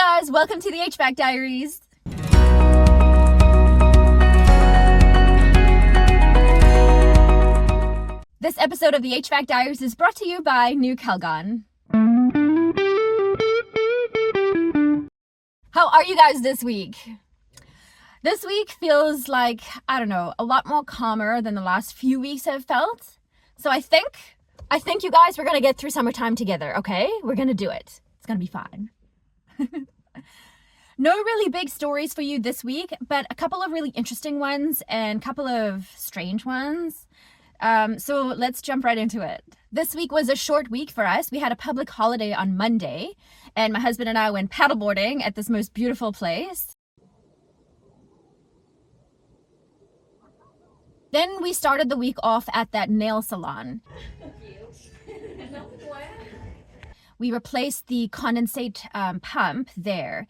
guys, welcome to the HVAC Diaries. This episode of the HVAC Diaries is brought to you by New Calgon. How are you guys this week? This week feels like, I don't know, a lot more calmer than the last few weeks have felt. So I think you guys, we're going to get through summertime together, okay? We're going to do it. It's going to be fine. No really big stories for you this week, but a couple of really interesting ones and a couple of strange ones. So let's jump right into it. This week was a short week for us. We had a public holiday on Monday, and my husband and I went paddleboarding at this most beautiful place. Then we started the week off at that nail salon. We replaced the condensate pump there.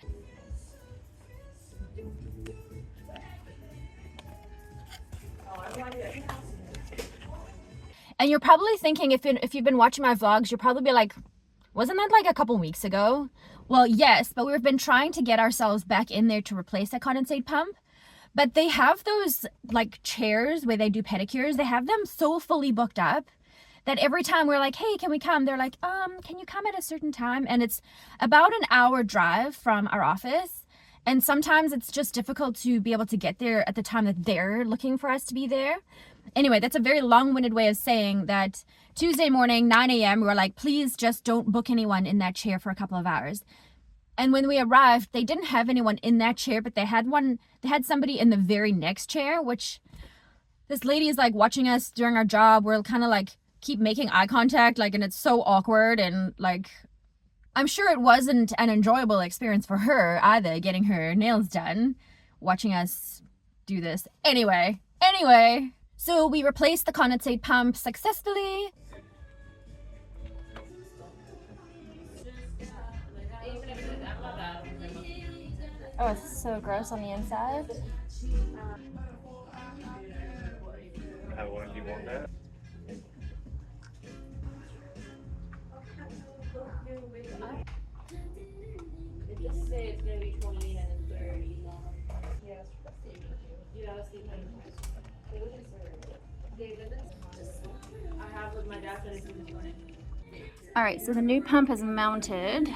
And you're probably thinking, if you've been watching my vlogs, you'll probably be like, wasn't that like a couple weeks ago? Well, yes, but we've been trying to get ourselves back in there to replace that condensate pump. But they have those like chairs where they do pedicures. They have them so fully booked up that every time we're like, hey, can we come? They're like, can you come at a certain time? And it's about an hour drive from our office. And sometimes it's just difficult to be able to get there at the time that they're looking for us to be there. Anyway, that's a very long-winded way of saying that Tuesday morning, 9 a.m., we were like, please just don't book anyone in that chair for a couple of hours. And when we arrived, they didn't have anyone in that chair, but they had somebody in the very next chair, which this lady is like watching us during our job. We're kind of like keep making eye contact, like, and it's so awkward. And like, I'm sure it wasn't an enjoyable experience for her either, getting her nails done, watching us do this. Anyway. So we replaced the condensate pump successfully. Oh, it's so gross on the inside. How long do you want that? It's gonna be 20 and 30. I have with my dad said it's in the morning. All right, so the new pump is mounted.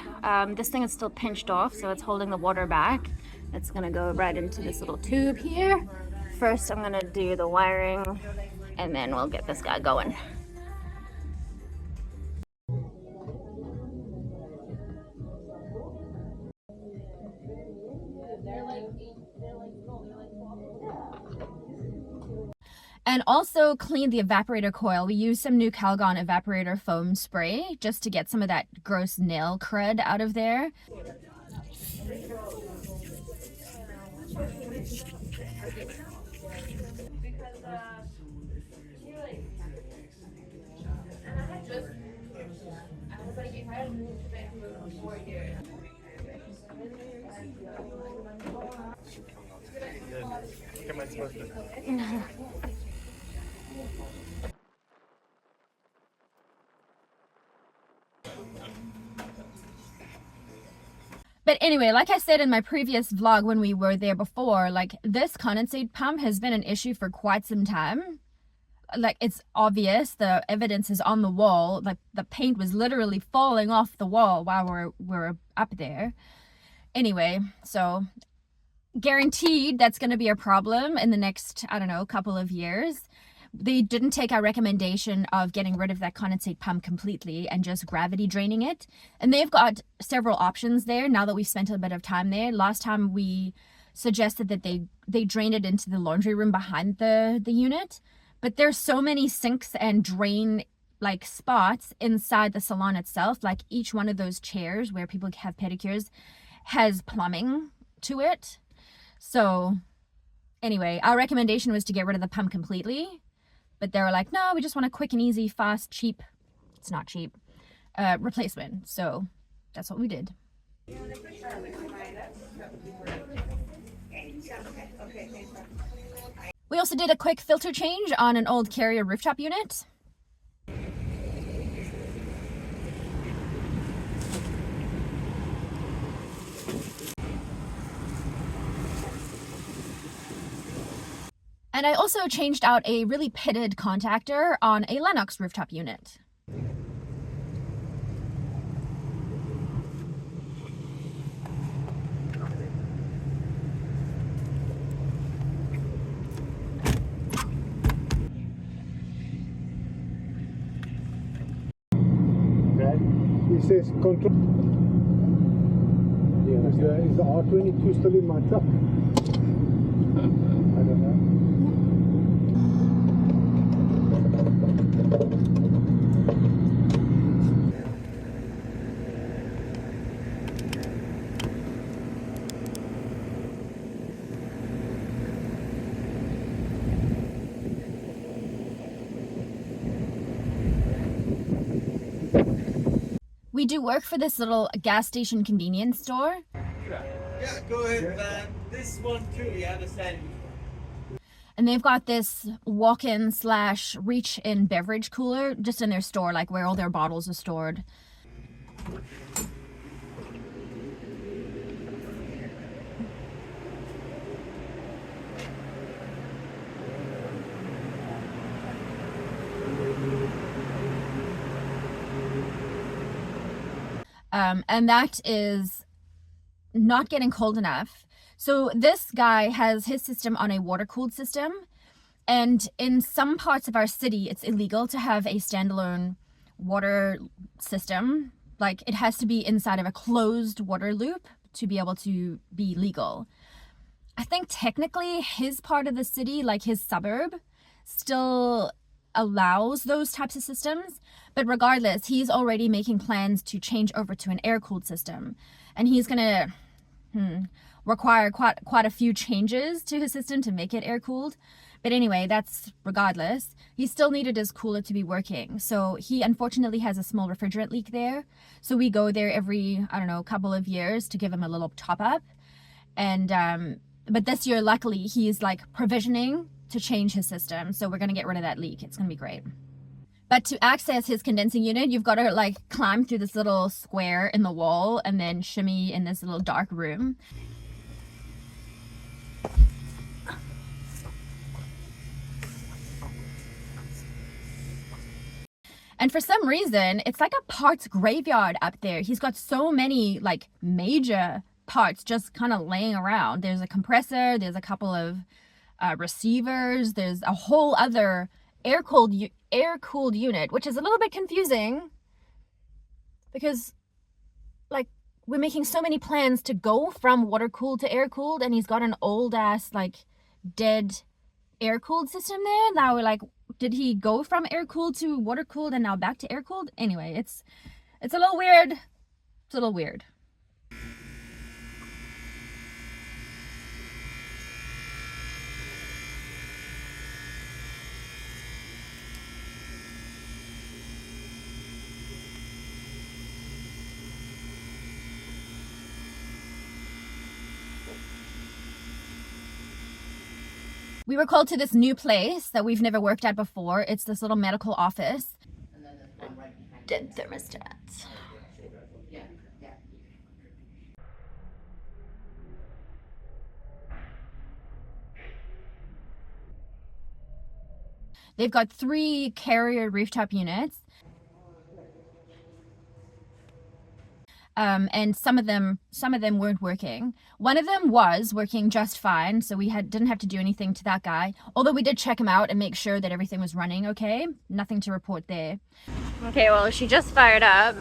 This thing is still pinched off, so it's holding the water back. It's gonna go right into this little tube here. First, I'm gonna do the wiring, and then we'll get this guy going. And also clean the evaporator coil. We use some New Calgon evaporator foam spray just to get some of that gross nail crud out of there. Am I supposed to? But anyway, like I said in my previous vlog when we were there before, like this condensate pump has been an issue for quite some time. Like it's obvious, the evidence is on the wall. Like the paint was literally falling off the wall while we're up there. Anyway, so guaranteed that's going to be a problem in the next, I don't know, couple of years. They didn't take our recommendation of getting rid of that condensate pump completely and just gravity draining it. And they've got several options there now that we've spent a bit of time there. Last time we suggested that they drain it into the laundry room behind the unit. But there's so many sinks and drain like spots inside the salon itself. Like each one of those chairs where people have pedicures has plumbing to it. So anyway, our recommendation was to get rid of the pump completely. But they were like, no, we just want a quick and easy, fast, cheap, it's not cheap, replacement. So that's what we did. We also did a quick filter change on an old Carrier rooftop unit. And I also changed out a really pitted contactor on a Lennox rooftop unit. It says control. Yeah, is the R22 still in my truck? I don't know. We do work for this little gas station convenience store. Yeah, go ahead, man. This one too, yeah, the sandwich. And they've got this walk-in / reach-in beverage cooler just in their store, like where all their bottles are stored. And that is not getting cold enough. So this guy has his system on a water-cooled system, and in some parts of our city, it's illegal to have a standalone water system. Like, it has to be inside of a closed water loop to be able to be legal. I think technically his part of the city, like his suburb, still allows those types of systems, but regardless, he's already making plans to change over to an air-cooled system, and he's gonna require quite a few changes to his system to make it air-cooled. But anyway, that's regardless. He still needed his cooler to be working, so he unfortunately has a small refrigerant leak there, so we go there every, I don't know, couple of years to give him a little top-up. And but this year, luckily, he's like provisioning to change his system, so we're going to get rid of that leak. It's going to be great. But to access his condensing unit, you've got to like climb through this little square in the wall and then shimmy in this little dark room. And for some reason, it's like a parts graveyard up there. He's got so many like major parts just kind of laying around. There's a compressor, there's a couple of receivers, there's a whole other air-cooled unit, which is a little bit confusing because like we're making so many plans to go from water-cooled to air-cooled, and he's got an old-ass like dead air-cooled system there. Now we're like, did he go from air-cooled to water-cooled and now back to air-cooled? Anyway, it's a little weird. It's a little weird. We were called to this new place that we've never worked at before. It's this little medical office. Dead thermostat. They've got 3 carrier rooftop units. And some of them weren't working. One of them was working just fine, so we didn't have to do anything to that guy. Although we did check him out and make sure that everything was running okay. Nothing to report there. Okay, well, she just fired up,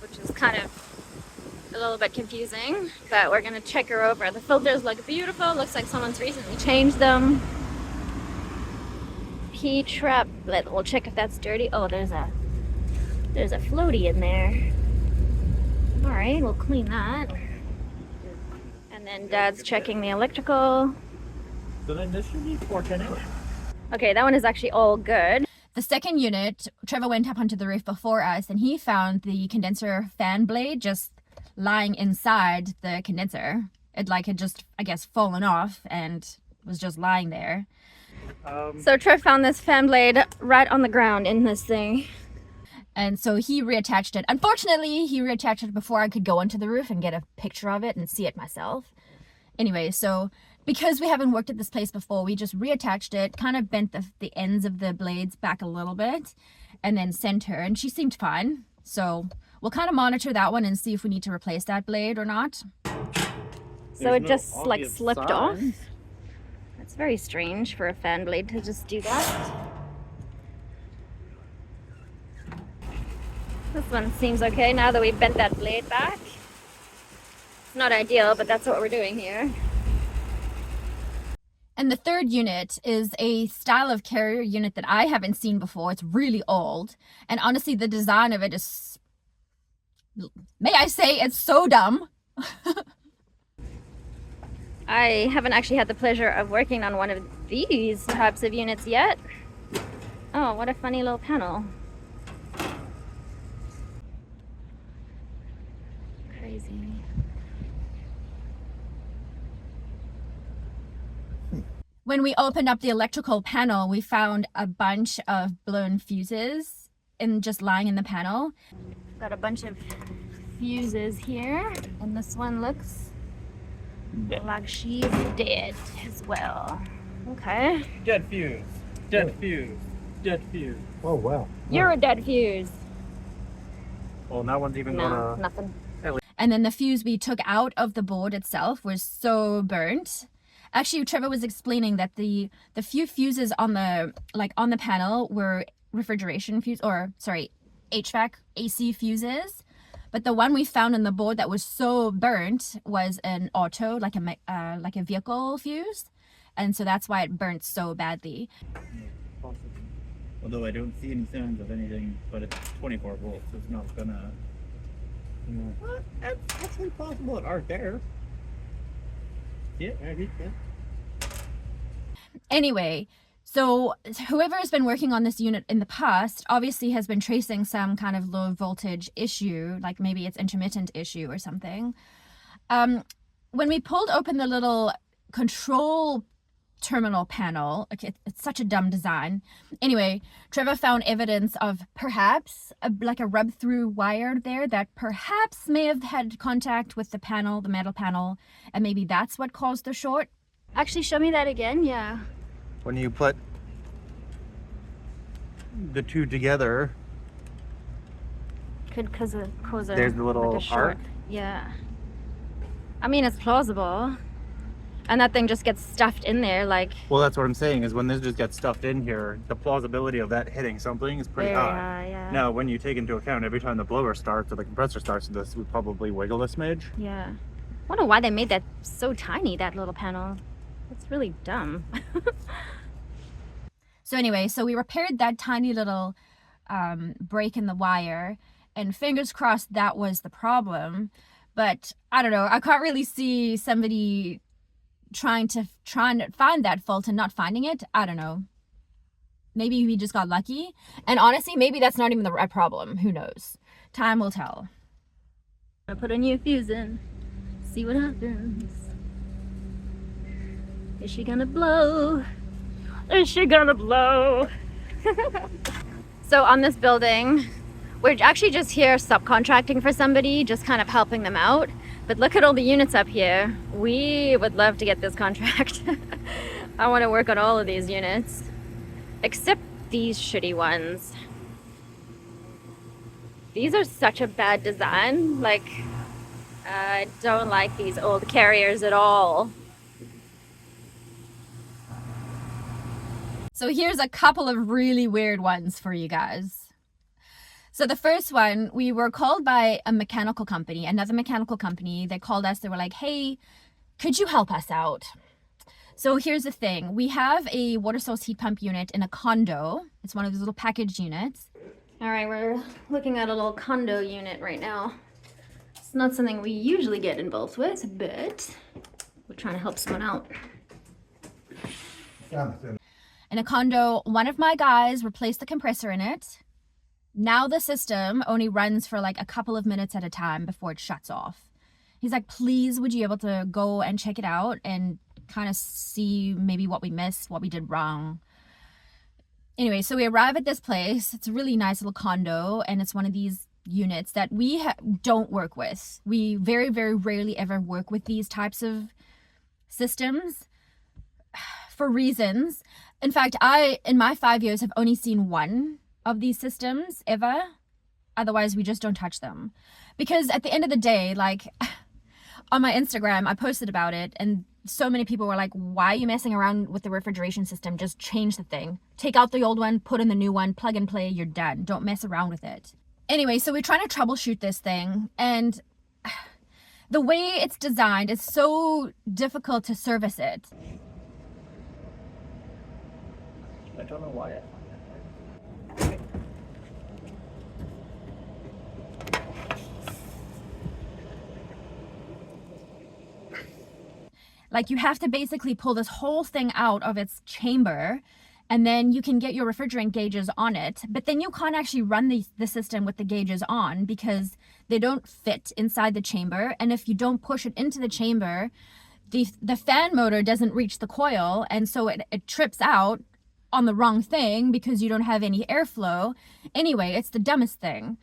which is kind of a little bit confusing, but we're gonna check her over. The filters look beautiful. Looks like someone's recently changed them. P-trap. We'll check if that's dirty. Oh, there's a floaty in there. All right, we'll clean that. And then Dad's checking the electrical. So then this should be 410. Okay, that one is actually all good. The second unit, Trevor went up onto the roof before us, and he found the condenser fan blade just lying inside the condenser. It had just, I guess, fallen off and was just lying there. So Trev found this fan blade right on the ground in this thing. And so he reattached it. Unfortunately, he reattached it before I could go onto the roof and get a picture of it and see it myself. Anyway, so because we haven't worked at this place before, we just reattached it, kind of bent the ends of the blades back a little bit, and then sent her, and she seemed fine. So we'll kind of monitor that one and see if we need to replace that blade or not. So it just like slipped off. That's very strange for a fan blade to just do that. This one seems okay now that we've bent that blade back. It's not ideal, but that's what we're doing here. And the third unit is a style of carrier unit that I haven't seen before. It's really old. And honestly, the design of it is, may I say, it's so dumb. I haven't actually had the pleasure of working on one of these types of units yet. Oh, what a funny little panel. Crazy. When we opened up the electrical panel, we found a bunch of blown fuses just lying in the panel. Got a bunch of fuses here, and this one looks like she's dead as well. Okay. Dead fuse. Dead fuse. Dead fuse. Oh, wow. You're a dead fuse. Well, that one's even No, gonna... nothing. And then the fuse we took out of the board itself was so burnt. Actually, Trevor was explaining that the few fuses on the panel were refrigeration fuse, or sorry, HVAC AC fuses. But the one we found on the board that was so burnt was an auto, like a vehicle fuse, and so that's why it burnt so badly. Although I don't see any signs of anything, but it's 24 volts, so it's not gonna... Well, that's actually possible it aren't there. Yeah, maybe, yeah. Anyway, so whoever has been working on this unit in the past obviously has been tracing some kind of low voltage issue, like maybe it's intermittent issue or something. When we pulled open the little control terminal panel, okay, it's such a dumb design. Anyway, Trevor found evidence of perhaps like a rub through wire there that perhaps may have had contact with the panel, the metal panel, and maybe that's what caused the short. Actually, show me that again. Yeah. When you put the two together, Could cause a there's the little like a short. arc. Yeah. I mean, it's plausible. And that thing just gets stuffed in there like... Well, that's what I'm saying, is when this just gets stuffed in here, the plausibility of that hitting something is pretty high. Yeah. Now, when you take into account every time the blower starts or the compressor starts, this would probably wiggle a smidge. Yeah. I wonder why they made that so tiny, that little panel. It's really dumb. So anyway, so we repaired that tiny little break in the wire, and fingers crossed that was the problem. But I don't know, I can't really see somebody trying to find that fault and not finding it. I don't know. Maybe we just got lucky. And honestly, maybe that's not even a problem. Who knows? Time will tell. I put a new fuse in. See what happens. Is she gonna blow? Is she gonna blow? So on this building, we're actually just here subcontracting for somebody, just kind of helping them out. But look at all the units up here. We would love to get this contract. I want to work on all of these units, except these shitty ones. These are such a bad design. Like, I don't like these old carriers at all. So here's a couple of really weird ones for you guys. So the first one, we were called by a mechanical company, another mechanical company. They called us, they were like, hey, could you help us out? So here's the thing. We have a water source heat pump unit in a condo. It's one of those little package units. All right, we're looking at a little condo unit right now. It's not something we usually get involved with, but we're trying to help someone out. In a condo, one of my guys replaced the compressor in it. Now the system only runs for like a couple of minutes at a time before it shuts off. He's like, please, would you be able to go and check it out and kind of see maybe what we missed, what we did wrong. Anyway, so we arrive at this place. It's a really nice little condo, and it's one of these units that we don't work with. We very, very rarely ever work with these types of systems for reasons. In fact, I, in my 5 years, have only seen one of these systems ever. Otherwise, we just don't touch them. Because at the end of the day, like on my Instagram, I posted about it and so many people were like, why are you messing around with the refrigeration system? Just change the thing. Take out the old one, put in the new one, plug and play, you're done. Don't mess around with it. Anyway, so we're trying to troubleshoot this thing, and the way it's designed is so difficult to service it. I don't know why. Like, you have to basically pull this whole thing out of its chamber, and then you can get your refrigerant gauges on it, but then you can't actually run the system with the gauges on because they don't fit inside the chamber. And if you don't push it into the chamber, the fan motor doesn't reach the coil, and so it trips out on the wrong thing because you don't have any airflow. Anyway, it's the dumbest thing.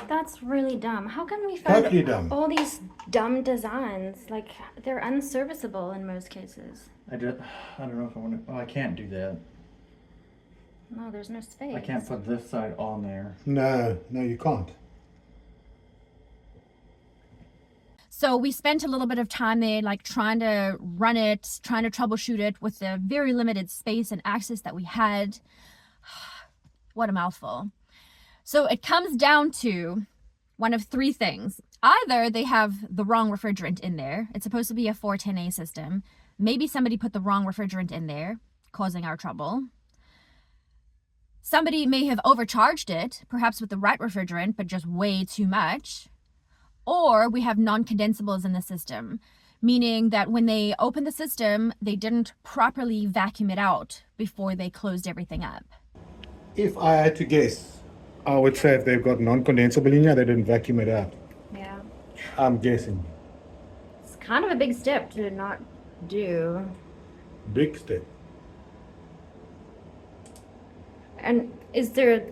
That's really dumb. How can we Totally find dumb. all these dumb designs? Like, they're unserviceable in most cases. I don't know if I want to. Oh, I can't do that. No, there's no space. I can't put this side on there. No, you can't. So we spent a little bit of time there, like trying to run it, trying to troubleshoot it with the very limited space and access that we had. What a mouthful. So it comes down to one of three things. Either they have the wrong refrigerant in there. It's supposed to be a 410A system. Maybe somebody put the wrong refrigerant in there, causing our trouble. Somebody may have overcharged it, perhaps with the right refrigerant, but just way too much. Or we have non-condensables in the system, meaning that when they opened the system, they didn't properly vacuum it out before they closed everything up. If I had to guess, I would say if they've got non-condensable in here, they didn't vacuum it out. Yeah. I'm guessing. It's kind of a big step to not do. Big step. And is there,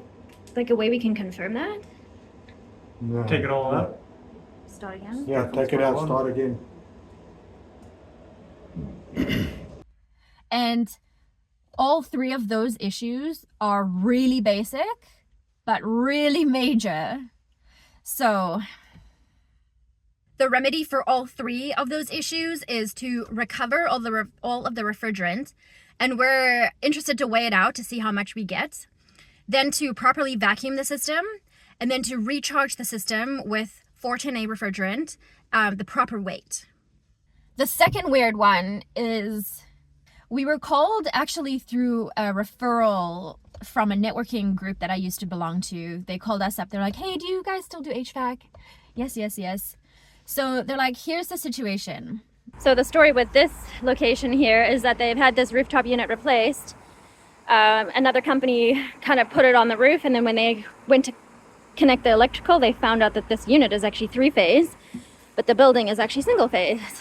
like, a way we can confirm that? No. Take it all out. Start again? Yeah, take it out, start again. And all three of those issues are really basic, but really major. So the remedy for all three of those issues is to recover all of the refrigerant, and we're interested to weigh it out to see how much we get, then to properly vacuum the system, and then to recharge the system with 410A refrigerant, the proper weight. The second weird one is we were called actually through a referral from a networking group that I used to belong to. They called us up. They're like, hey, do you guys still do HVAC? Yes. So they're like, here's the situation. So the story with this location here is that they've had this rooftop unit replaced. Another company kind of put it on the roof, and then when they went to connect the electrical, they found out that this unit is actually 3-phase, but the building is actually single-phase.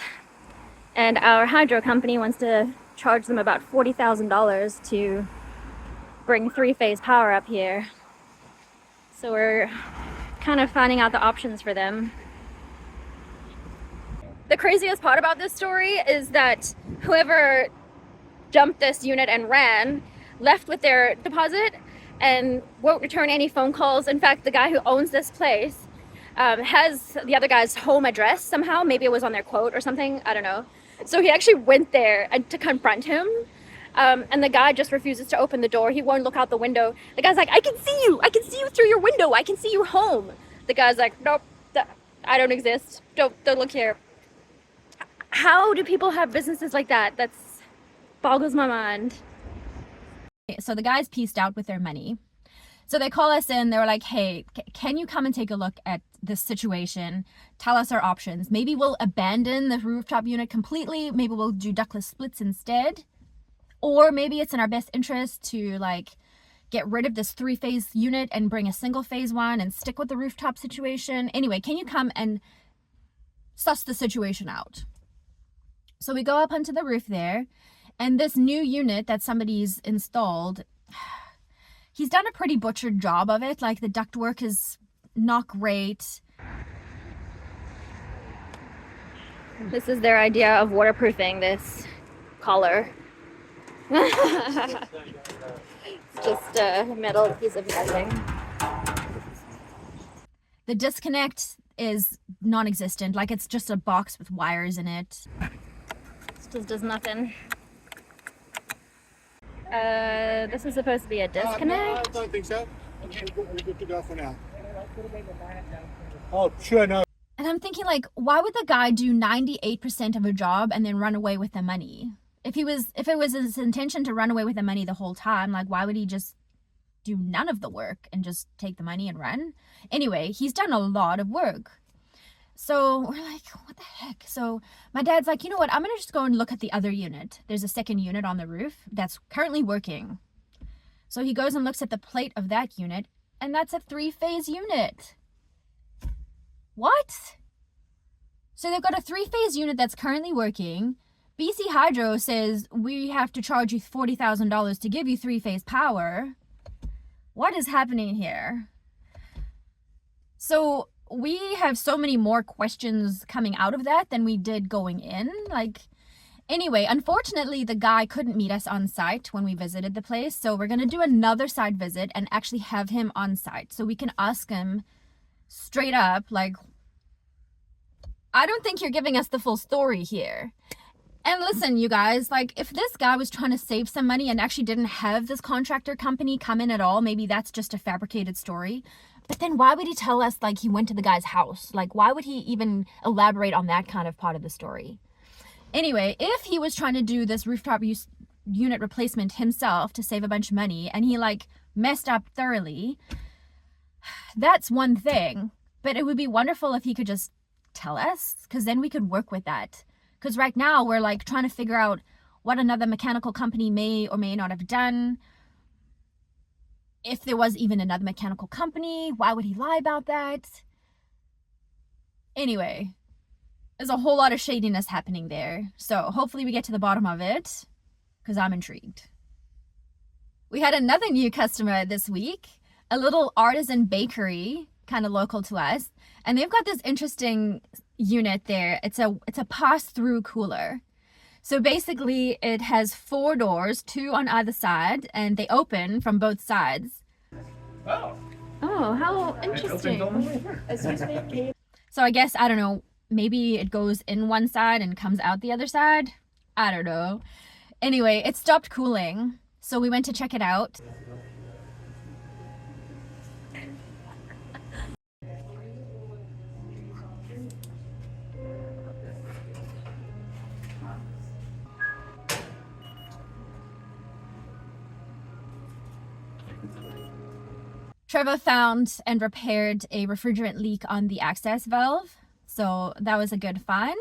And our hydro company wants to charge them about $40,000 to bring 3-phase power up here. So we're kind of finding out the options for them. The craziest part about this story is that whoever dumped this unit and ran left with their deposit and won't return any phone calls. In fact, the guy who owns this place has the other guy's home address somehow. Maybe it was on their quote or something, I don't know. So he actually went there to confront him, and the guy just refuses to open the door. He won't look out the window. The guy's like, I can see you through your window, I can see your home. The guy's like, nope, I don't exist, don't look here. How do people have businesses like that? That's boggles my mind. So the guys pieced out with their money. So they call us in. They were like, hey, can you come and take a look at this situation? Tell us our options. Maybe we'll abandon the rooftop unit completely. Maybe we'll do ductless splits instead. Or maybe it's in our best interest to like get rid of this 3-phase unit and bring a single-phase one and stick with the rooftop situation. Anyway, can you come and suss the situation out? So we go up onto the roof there, and this new unit that somebody's installed, he's done a pretty butchered job of it. Like, the ductwork is not great. This is their idea of waterproofing this collar. It's just a metal piece of netting. The disconnect is non-existent, like it's just a box with wires in it. This just does nothing. This is supposed to be a disconnect. No, I don't think so. We're good to go for now. Oh, sure, no. And I'm thinking, like, why would the guy do 98% of a job and then run away with the money? If it was his intention to run away with the money the whole time, like, why would he just do none of the work and just take the money and run? Anyway, he's done a lot of work. So we're like, what the heck? So my dad's like, you know what? I'm going to just go and look at the other unit. There's a second unit on the roof that's currently working. So he goes and looks at the plate of that unit, and that's a 3-phase unit. What? So they've got a 3-phase unit that's currently working. BC Hydro says we have to charge you $40,000 to give you 3-phase power. What is happening here? So we have so many more questions coming out of that than we did going in. Like, anyway, unfortunately, the guy couldn't meet us on site when we visited the place. So we're going to do another site visit and actually have him on site so we can ask him straight up, like, I don't think you're giving us the full story here. And listen, you guys, like, if this guy was trying to save some money and actually didn't have this contractor company come in at all, maybe that's just a fabricated story. But then why would he tell us, like, he went to the guy's house? Like, why would he even elaborate on that kind of part of the story? Anyway, if he was trying to do this rooftop unit replacement himself to save a bunch of money and he, like, messed up thoroughly, that's one thing. But it would be wonderful if he could just tell us, because then we could work with that. Because right now we're, like, trying to figure out what another mechanical company may or may not have done. If there was even another mechanical company, why would he lie about that? Anyway, there's a whole lot of shadiness happening there. So hopefully we get to the bottom of it, because I'm intrigued. We had another new customer this week, a little artisan bakery, kind of local to us. And they've got this interesting unit there. It's a pass-through cooler. So basically it has 4 doors, 2 on either side, and they open from both sides. Oh. Oh, how interesting. So I guess, I don't know, maybe it goes in one side and comes out the other side. I don't know. Anyway, it stopped cooling. So we went to check it out. Trevor found and repaired a refrigerant leak on the access valve, so that was a good find.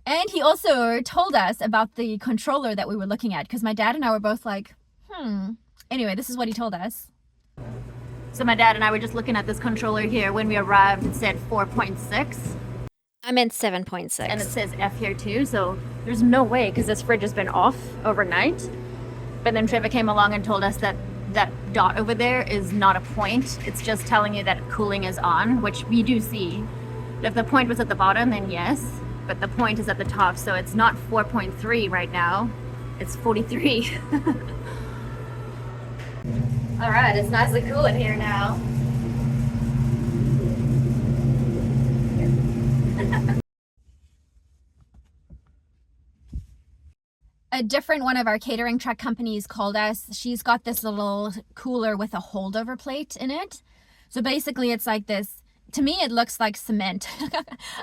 And he also told us about the controller that we were looking at, because my dad and I were both like, Anyway, this is what he told us. So my dad and I were just looking at this controller here. When we arrived, it said 4.6. I meant 7.6. And it says F here too, so there's no way, because this fridge has been off overnight. But then Trevor came along and told us that that dot over there is not a point. It's just telling you that cooling is on, which we do see. If the point was at the bottom, then yes, but the point is at the top, so it's not 4.3 right now. It's 43. All right, it's nicely cool in here now. A different one of our catering truck companies called us. She's got this little cooler with a holdover plate in it. So basically it's like this, to me it looks like cement.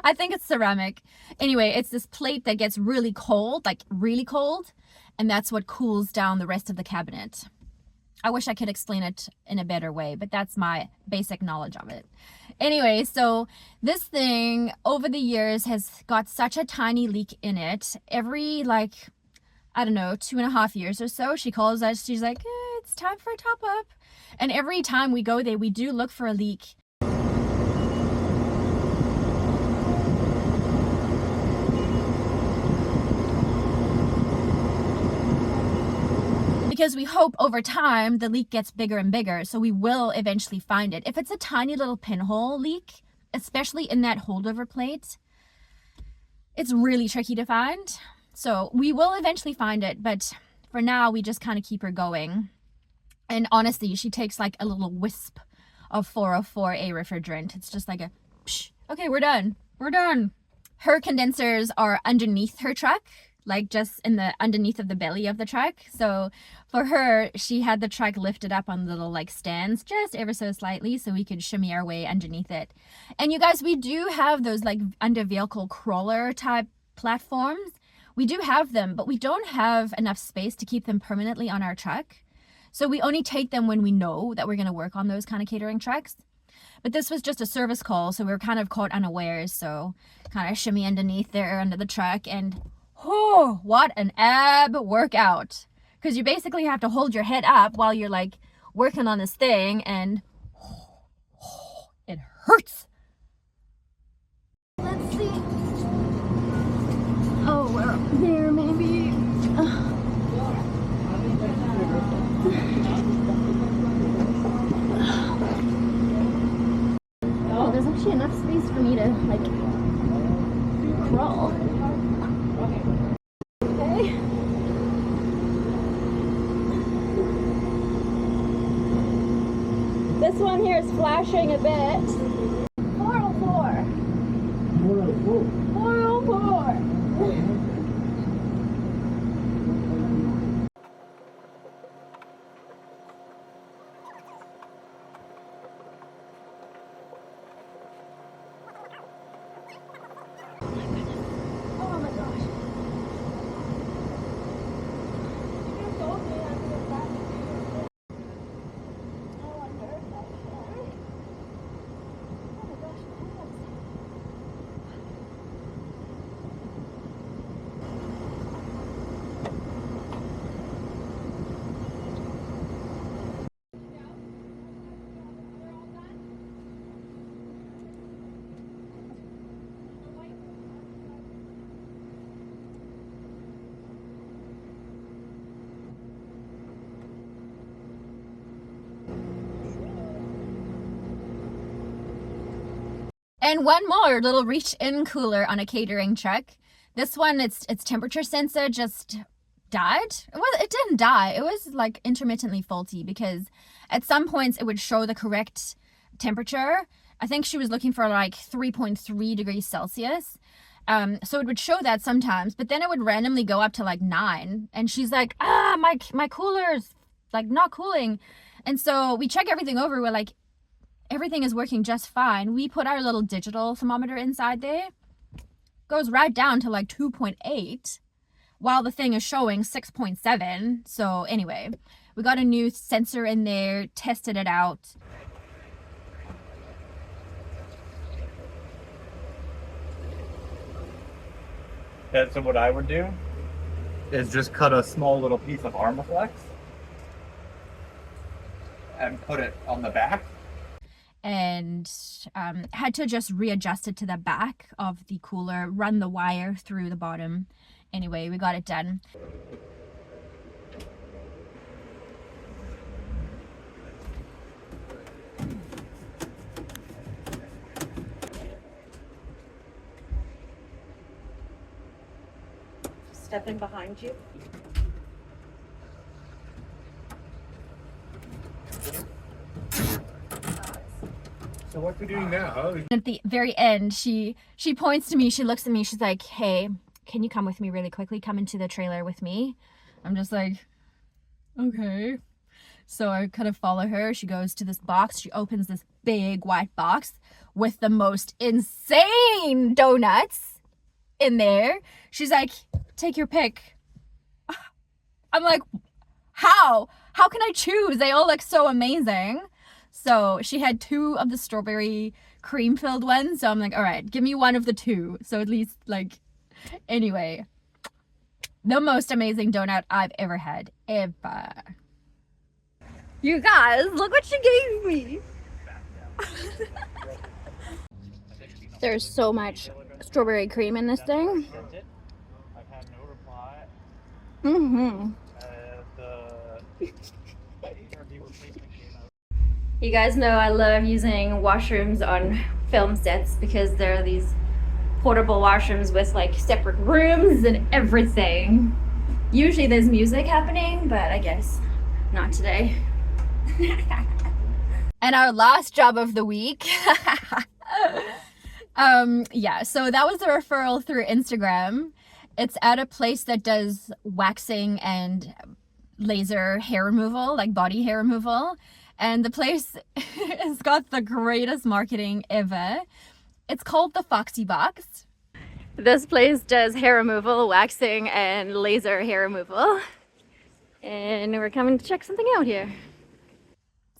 I think it's ceramic. Anyway, it's this plate that gets really cold, like really cold, and that's what cools down the rest of the cabinet. I wish I could explain it in a better way, but that's my basic knowledge of it. Anyway, so this thing over the years has got such a tiny leak in it. Every, like, I don't know, 2.5 years or so, she calls us, she's like, it's time for a top up. And every time we go there, we do look for a leak. because we hope over time the leak gets bigger and bigger, so we will eventually find it. If it's a tiny little pinhole leak, especially in that holdover plate, it's really tricky to find. So we will eventually find it, but for now we just kind of keep her going. And honestly, she takes like a little wisp of 404A refrigerant. It's just like a psh, okay, we're done. We're done. Her condensers are underneath her truck, like just in the underneath of the belly of the truck. So for her, she had the truck lifted up on little like stands just ever so slightly so we could shimmy our way underneath it. And you guys, we do have those like under vehicle crawler type platforms. We do have them, but we don't have enough space to keep them permanently on our truck. So we only take them when we know that we're going to work on those kind of catering trucks. But this was just a service call, so we were kind of caught unawares. So kind of shimmy underneath there under the truck, and oh, what an ab workout. Because you basically have to hold your head up while you're like working on this thing, and it hurts. Let's see. Oh, we're up there maybe. Oh, there's actually enough space for me to like crawl. Okay. This one here is flashing a bit. 404. 404. 404. And one more little reach-in cooler on a catering truck. This one, its temperature sensor just died. It didn't die. It was like intermittently faulty because at some points it would show the correct temperature. I think she was looking for like 3.3 degrees Celsius. So it would show that sometimes, but then it would randomly go up to like 9. And she's like, my cooler's like not cooling. And so we check everything over. We're like, everything is working just fine. We put our little digital thermometer inside there. Goes right down to like 2.8 while the thing is showing 6.7. So anyway, we got a new sensor in there, tested it out. And so what I would do is just cut a small little piece of Armaflex and put it on the back. And had to just readjust it to the back of the cooler, run the wire through the bottom. Anyway, we got it done. Stepping behind you. So what we doing now? At the very end, she points to me, she looks at me, she's like, hey, can you come with me really quickly? Come into the trailer with me. I'm just like, okay. So I kind of follow her. She goes to this box. She opens this big white box with the most insane donuts in there. She's like, take your pick. I'm like, how? How can I choose? They all look so amazing. So she had 2 of the strawberry cream filled ones. So I'm like, all right, give me one of the 2. So at least like, anyway, the most amazing donut I've ever had, ever. You guys, look what she gave me. There's so much strawberry cream in this thing. I've had no reply. Mm-hmm. The You guys know I love using washrooms on film sets because there are these portable washrooms with like separate rooms and everything. Usually there's music happening, but I guess not today. And our last job of the week. Yeah, so that was a referral through Instagram. It's at a place that does waxing and laser hair removal, like body hair removal. And the place has got the greatest marketing ever. It's called the Foxy Box. This place does hair removal, waxing, and laser hair removal. And we're coming to check something out here.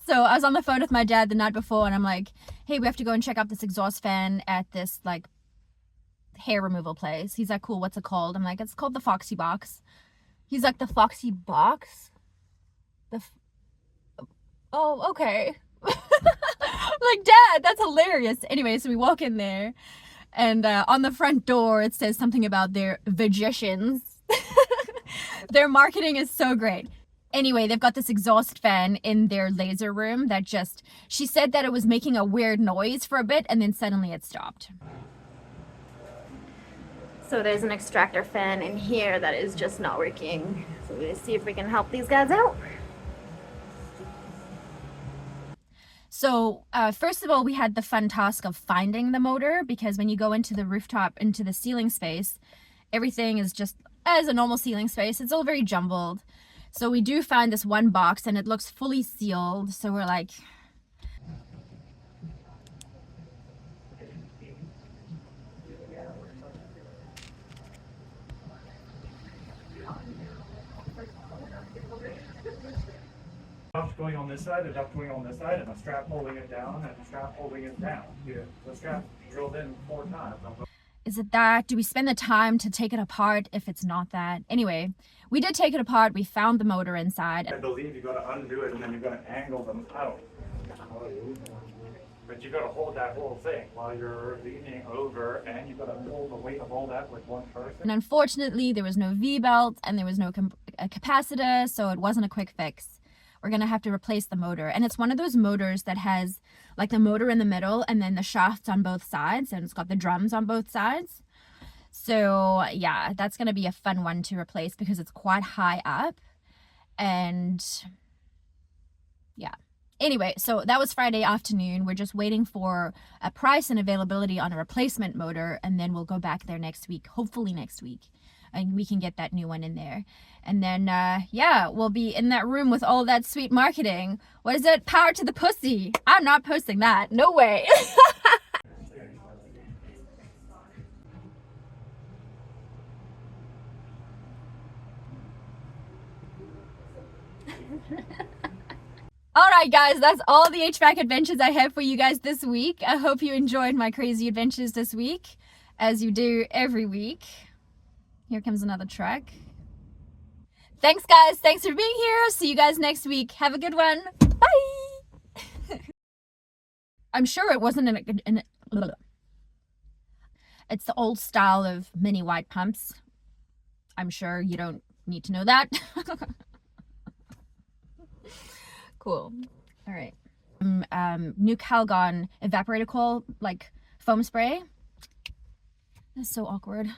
So I was on the phone with my dad the night before and I'm like, hey, we have to go and check out this exhaust fan at this like hair removal place. He's like, cool, what's it called? I'm like, it's called the Foxy Box. He's like, the Foxy Box? Oh, okay. Like, Dad, that's hilarious. Anyway, so we walk in there and on the front door it says something about their vagicians. Their marketing is so great. Anyway, they've got this exhaust fan in their laser room that just, she said that it was making a weird noise for a bit and then suddenly it stopped. So there's an extractor fan in here that is just not working. So we'll see if we can help these guys out. So first of all, we had the fun task of finding the motor, because when you go into the rooftop, into the ceiling space, everything is just as a normal ceiling space. It's all very jumbled. So we do find this one box and it looks fully sealed. So we're like, Duct going on this side, a duct going on this side, and a strap holding it down, and a strap holding it down. Yeah. The strap drilled in 4 times. is it that? Do we spend the time to take it apart if it's not that? Anyway, we did take it apart. We found the motor inside. I believe you got to undo it, and then you got to angle them out. But you got to hold that whole thing while you're leaning over, and you got to hold the weight of all that with one person. And unfortunately, there was no V-belt and there was no capacitor, so it wasn't a quick fix. We're going to have to replace the motor. And it's one of those motors that has like the motor in the middle and then the shafts on both sides, and it's got the drums on both sides. So yeah, that's going to be a fun one to replace because it's quite high up. And yeah. Anyway, so that was Friday afternoon. We're just waiting for a price and availability on a replacement motor, and then we'll go back there next week, hopefully next week, and we can get that new one in there. And then, yeah, we'll be in that room with all that sweet marketing. What is it? Power to the pussy. I'm not posting that. No way. Alright guys, that's all the HVAC adventures I have for you guys this week. I hope you enjoyed my crazy adventures this week, as you do every week. Here comes another truck. Thanks guys, thanks for being here. See you guys next week. Have a good one. Bye! I'm sure it wasn't it's the old style of mini white pumps. I'm sure you don't need to know that. Cool. All right. New Calgon evaporator coil, like foam spray. That's so awkward.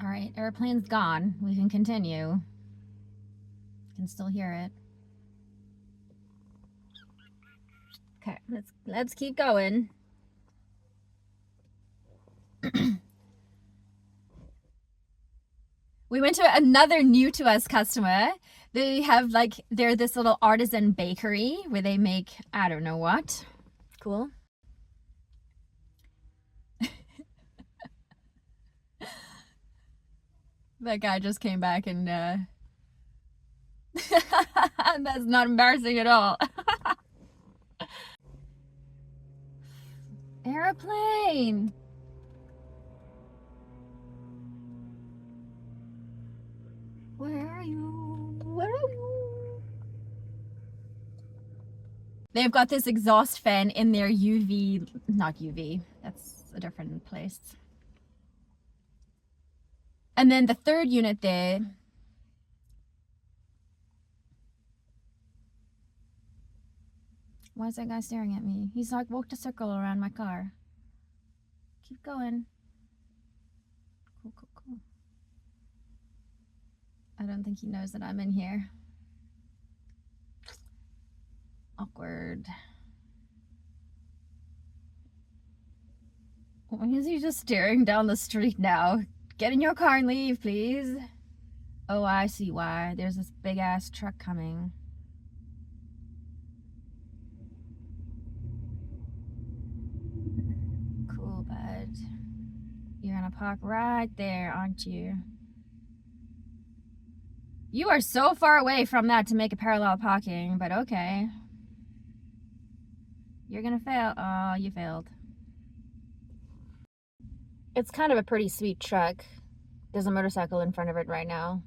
All right, airplane's gone. We can continue. Can still hear it. Okay, let's keep going. We went to another new to us customer. They have they're this little artisan bakery where they make, I don't know what. Cool. That guy just came back and that's not embarrassing at all. Airplane. Where are you? Where are you? They've got this exhaust fan in their not UV, a different place. And then the third unit there, why is that guy staring at me? He's like walked a circle around my car. Keep going. Cool, cool, cool. I don't think he knows that I'm in here. Awkward. Why is he just staring down the street now? Get in your car and leave, please. Oh, I see why. There's this big ass truck coming. Cool, bud. You're gonna park right there, aren't you? You are so far away from that to make a parallel parking, but okay. You're gonna fail. Oh, you failed. It's kind of a pretty sweet truck. There's a motorcycle in front of it right now.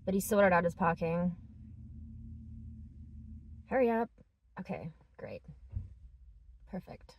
But he sorted out his parking. Hurry up. Okay, great. Perfect.